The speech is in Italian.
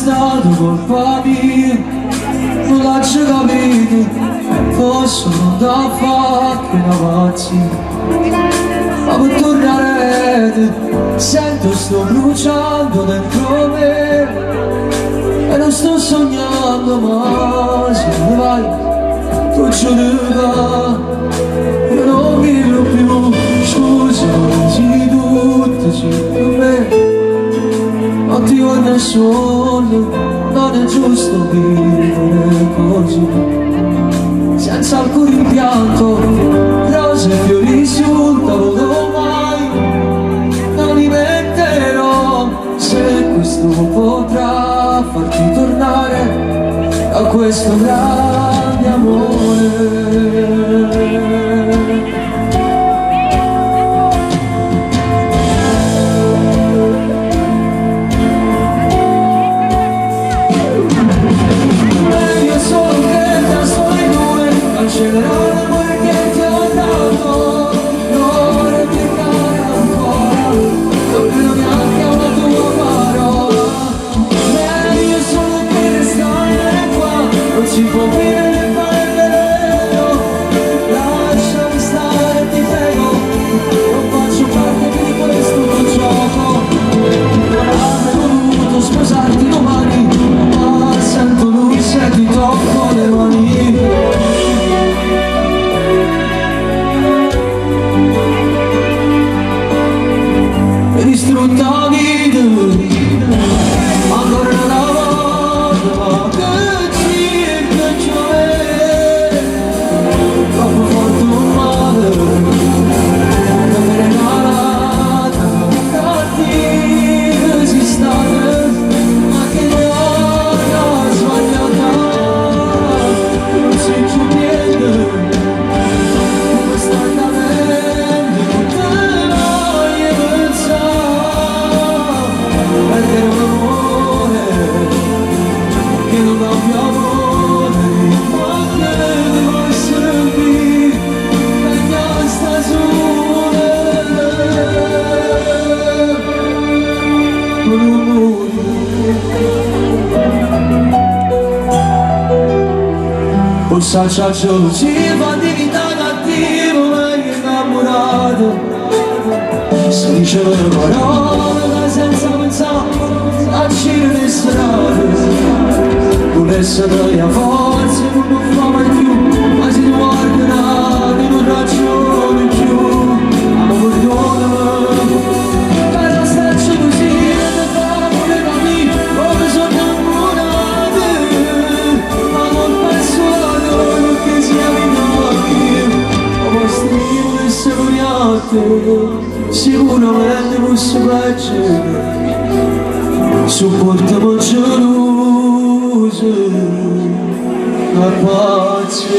stato colpa mia, non l'ho capito, forse non da fare che una pazzia. Ma per tornare sento sto bruciando dentro me e non sto sognando, ma se ne vai tu ce ne vai, io non vivo più. Scusa, dici tutto per me, non ti voglio solo, non è giusto vivere così, senza alcun rimpianto, rose e fiori sul tavolo mai, non li metterò, se questo potrà farti tornare a questo grande amore. Cancellerò l'amore che ti ho dato, non vorrei piegare ancora, non credo neanche a una tua parola. Meglio solo che restare qua, non si può vivere e fare veleno. Lasciami stare, ti prego, non faccio parte più di questo gioco. Non avrei voluto sposarti domani, ma sento luce e ti tocco le mani. Distrutta vita, ancora una volta, che ci giove, troppo fortunato, che mi regalata, cattiva esistata, ma che non sbagliata, non si c'è niente, come stai da me, non te voglio pensare. Perdere un amore che non ha più amore, ma che devo essere qui, meglio sta sole, con un muro. Un sacciaccio ci fa diventare cattivo, meglio innamorato, si dice le parole senza pensare a girare le strade, volesse dare a forza non fa mai più, ma si guarderà di non ragione più, ma perdonami per la staccia così e te fa pure da me come sono innamorate, ma non penso a noi che siamo innamorati, come stringo e sognate. Sicuramente posso piacere, supportiamo geloso, la pace.